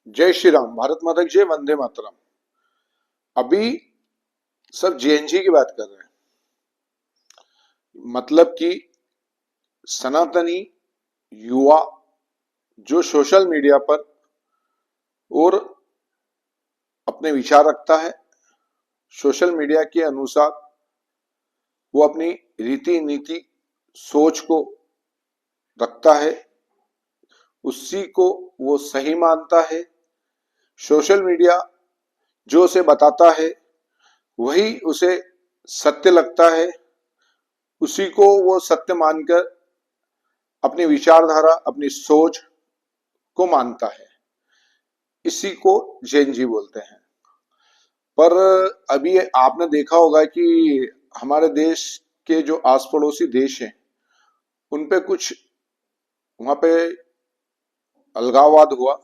जय श्री राम, भारत माता की जय, वंदे मातरम। अभी सब जेएनजी की बात कर रहे हैं। मतलब कि सनातनी युवा जो सोशल मीडिया पर और अपने विचार रखता है, सोशल मीडिया के अनुसार वो अपनी रीति नीति सोच को रखता है, उसी को वो सही मानता है। सोशल मीडिया जो उसे बताता है वही उसे सत्य लगता है, उसी को वो सत्य मानकर अपनी विचारधारा, अपनी सोच को मानता है। इसी को जैन जी बोलते हैं। पर अभी आपने देखा होगा कि हमारे देश के जो आस पड़ोसी देश हैं उन पे कुछ वहां पे अलगाववाद हुआ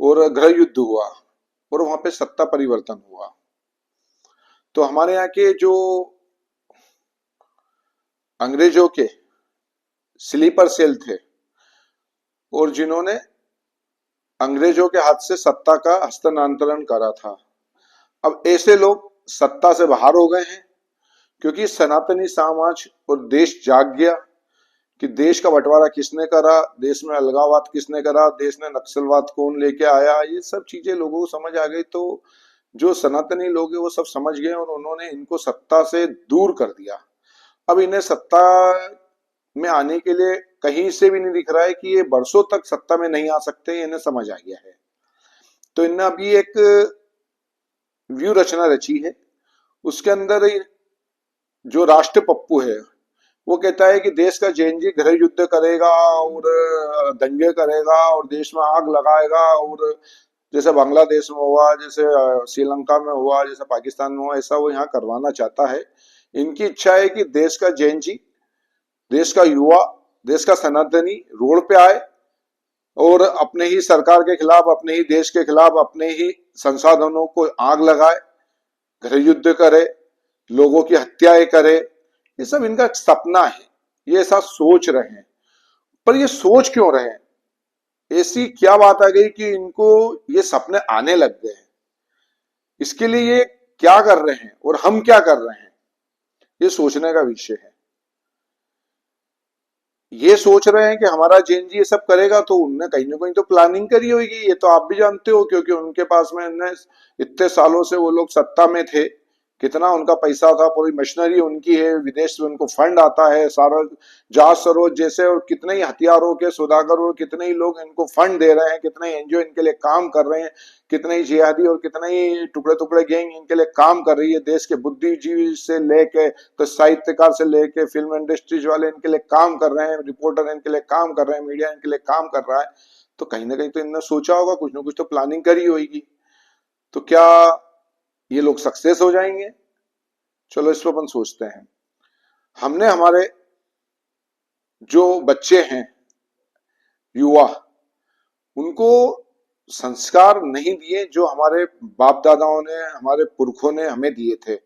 और गृह युद्ध हुआ और वहां पे सत्ता परिवर्तन हुआ। तो हमारे यहाँ के जो अंग्रेजों के स्लीपर सेल थे और जिन्होंने अंग्रेजों के हाथ से सत्ता का हस्तांतरण करा था, अब ऐसे लोग सत्ता से बाहर हो गए हैं क्योंकि सनातनी समाज और देश जाग गया कि देश का बंटवारा किसने करा, देश में अलगाववाद किसने करा, देश में नक्सलवाद कौन लेके आया, ये सब चीजें लोगों को समझ आ गई। तो जो सनातनी लोग हैं वो सब समझ गए और उन्होंने इनको सत्ता से दूर कर दिया। अब इन्हें सत्ता में आने के लिए कहीं से भी नहीं दिख रहा है कि ये बरसों तक सत्ता में नहीं आ सकते, इन्हें समझ आ गया है। तो इन्हें अभी एक व्यू रचना रची है। उसके अंदर जो राष्ट्र पप्पू है वो कहता है कि देश का जेएनजी गृह युद्ध करेगा और दंगे करेगा और देश में आग लगाएगा, और जैसे बांग्लादेश में हुआ, जैसे श्रीलंका में हुआ, जैसे पाकिस्तान में हुआ, ऐसा वो यहाँ करवाना चाहता है। इनकी इच्छा है कि देश का जेएनजी, देश का युवा, देश का सनातनी रोड पे आए और अपने ही सरकार के खिलाफ, अपने ही देश के खिलाफ, अपने ही संसाधनों को आग लगाए, गृह युद्ध करे, लोगों की हत्याएं करे। ये सब इनका एक सपना है, ये ऐसा सोच रहे हैं। पर ये सोच क्यों रहे हैं? ऐसी क्या बात आ गई कि इनको ये सपने आने लग गए हैं? इसके लिए ये क्या कर रहे हैं और हम क्या कर रहे हैं, ये सोचने का विषय है। ये सोच रहे हैं कि हमारा जेएनजी ये सब करेगा तो उनने कहीं ना कहीं तो प्लानिंग करी होगी, ये तो आप भी जानते हो, क्योंकि उनके पास में इतने सालों से वो लोग सत्ता में थे, कितना उनका पैसा था, पूरी मशीनरी उनकी है, विदेश से उनको फंड आता है सारा, जहाज सरोज जैसे, और कितने ही हथियारों के सौदागर और कितने ही लोग इनको फंड दे रहे हैं, कितने ही एनजीओ इनके लिए काम कर रहे हैं, कितने ही जिहादी और कितने ही टुकड़े टुकड़े गैंग इनके लिए काम कर रही है। देश के बुद्धिजीवी से लेके तो साहित्यकार से लेके फिल्म इंडस्ट्रीज वाले इनके लिए काम कर रहे हैं, रिपोर्टर इनके लिए काम कर रहे हैं, मीडिया इनके लिए काम कर रहा है। तो कहीं ना कहीं तो इन्होंने सोचा होगा, कुछ ना कुछ तो प्लानिंग करी होगी। तो क्या ये लोग सक्सेस हो जाएंगे? चलो इस पर अपन सोचते हैं। हमने हमारे जो बच्चे हैं, युवा, उनको संस्कार नहीं दिए जो हमारे बाप दादाओं ने, हमारे पुरखों ने हमें दिए थे।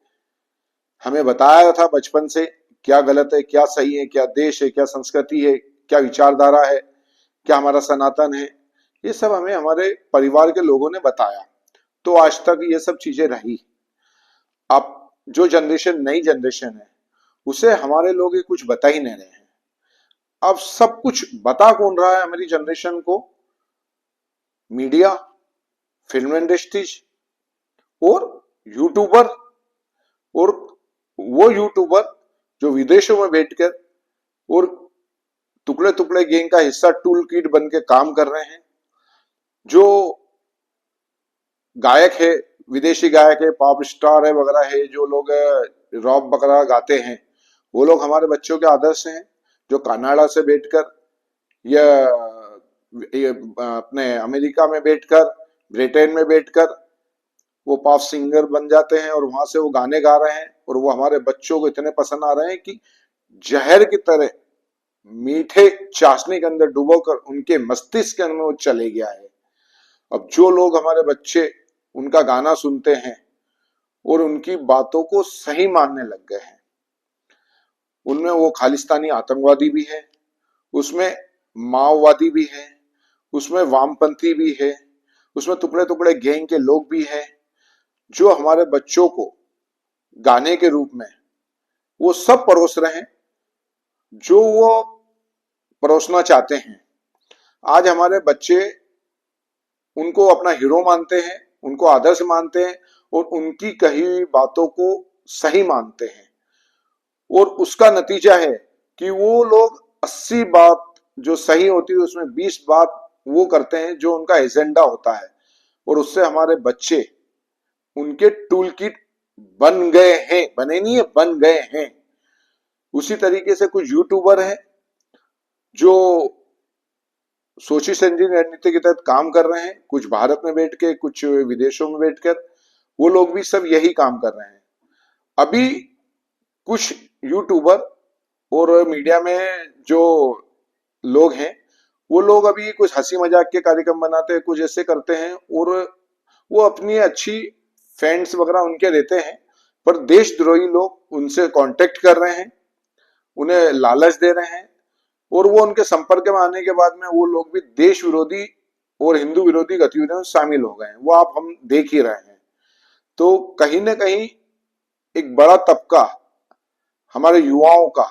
हमें बताया था बचपन से क्या गलत है, क्या सही है, क्या देश है, क्या संस्कृति है, क्या विचारधारा है, क्या हमारा सनातन है। ये सब हमें हमारे परिवार के लोगों ने बताया, तो आज तक ये सब चीजें रही। अब जो जनरेशन, नई जनरेशन है, उसे हमारे लोग ये कुछ बता ही नहीं रहे हैं। अब सब कुछ बता कौन रहा है हमारी जनरेशन को? मीडिया, फिल्म इंडस्ट्रीज और यूट्यूबर, और वो यूट्यूबर जो विदेशों में बैठकर और टुकड़े टुकड़े गैंग का हिस्सा, टूल किट बन के काम कर रहे हैं। जो गायक है, विदेशी गायक है, पॉप स्टार है वगैरह है, जो लोग रॉक वगैरह गाते हैं, वो लोग हमारे बच्चों के आदर्श हैं। जो कनाडा से बैठकर या ये अपने अमेरिका में बैठकर, ब्रिटेन में बैठकर वो पॉप सिंगर बन जाते हैं और वहां से वो गाने गा रहे हैं, और वो हमारे बच्चों को इतने पसंद आ रहे हैं कि जहर की तरह मीठे चाशनी के अंदर डुबोकर उनके मस्तिष्क के अंदर वो चले गया है। अब जो लोग हमारे बच्चे उनका गाना सुनते हैं और उनकी बातों को सही मानने लग गए हैं, उनमें वो खालिस्तानी आतंकवादी भी है, उसमें माओवादी भी है, उसमें वामपंथी भी है, उसमें टुकड़े टुकड़े गैंग के लोग भी हैं जो हमारे बच्चों को गाने के रूप में वो सब परोस रहे हैं जो वो परोसना चाहते हैं। आज हमारे बच्चे उनको अपना हीरो मानते हैं, उनको आदर्श मानते हैं और उनकी कही हुई बातों को सही मानते हैं। और उसका नतीजा है कि वो लोग 80 बात जो सही होती है उसमें 20 बात वो करते हैं जो उनका एजेंडा होता है। और उससे हमारे बच्चे उनके टूल किट बन गए हैं, बने नहीं है, बन गए हैं। उसी तरीके से कुछ यूट्यूबर हैं जो सोची समझी रणनीति के तहत काम कर रहे हैं, कुछ भारत में बैठ के, कुछ विदेशों में बैठकर, वो लोग भी सब यही काम कर रहे हैं। अभी कुछ यूट्यूबर और मीडिया में जो लोग हैं वो लोग अभी कुछ हंसी मजाक के कार्यक्रम बनाते हैं, कुछ ऐसे करते हैं और वो अपनी अच्छी फैंस वगैरह उनके रहते हैं, पर देशद्रोही लोग उनसे कांटेक्ट कर रहे हैं, उन्हें लालच दे रहे हैं और वो उनके संपर्क में आने के बाद में वो लोग भी देश विरोधी और हिंदू विरोधी गतिविधियों में शामिल हो गए हैं। वो आप हम देख ही रहे हैं। तो कहीं ना कहीं एक बड़ा तबका हमारे युवाओं का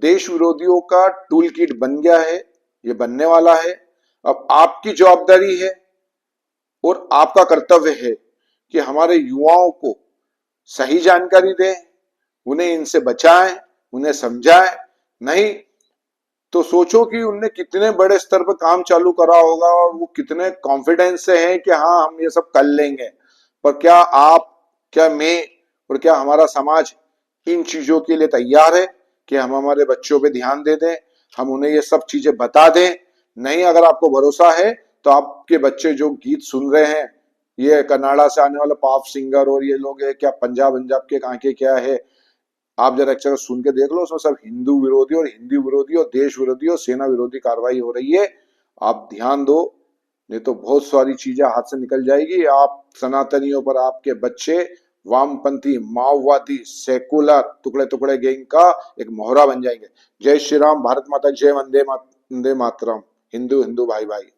देश विरोधियों का टूल किट बन गया है, ये बनने वाला है। अब आपकी जवाबदारी है और आपका कर्तव्य है कि हमारे युवाओं को सही जानकारी दें, उन्हें इनसे बचाएं, उन्हें समझाएं। नहीं तो सोचो कि उनने कितने बड़े स्तर पर काम चालू करा होगा और वो कितने कॉन्फिडेंस से हैं कि हाँ हम ये सब कर लेंगे। पर क्या आप, क्या मैं और क्या हमारा समाज इन चीजों के लिए तैयार है कि हम हमारे बच्चों पे ध्यान दे दें, हम उन्हें ये सब चीजें बता दें? नहीं, अगर आपको भरोसा है तो आपके बच्चे जो गीत सुन रहे हैं, ये कनाडा से आने वाले पॉप सिंगर और ये लोग है क्या पंजाब पंजाब के कहाँ के क्या है, आप जरा एक सुन के देख लो, उसमें सब हिंदू विरोधी और हिंदी विरोधी और देश विरोधी और सेना विरोधी कार्रवाई हो रही है। आप ध्यान दो, नहीं तो बहुत सारी चीजें हाथ से निकल जाएगी। आप सनातनियों पर आपके बच्चे वामपंथी, माओवादी, सेकुलर टुकड़े टुकड़े गैंग का एक मोहरा बन जाएंगे। जय श्री राम, भारत माता जय, वंदे मातरम। हिंदू हिंदू भाई भाई।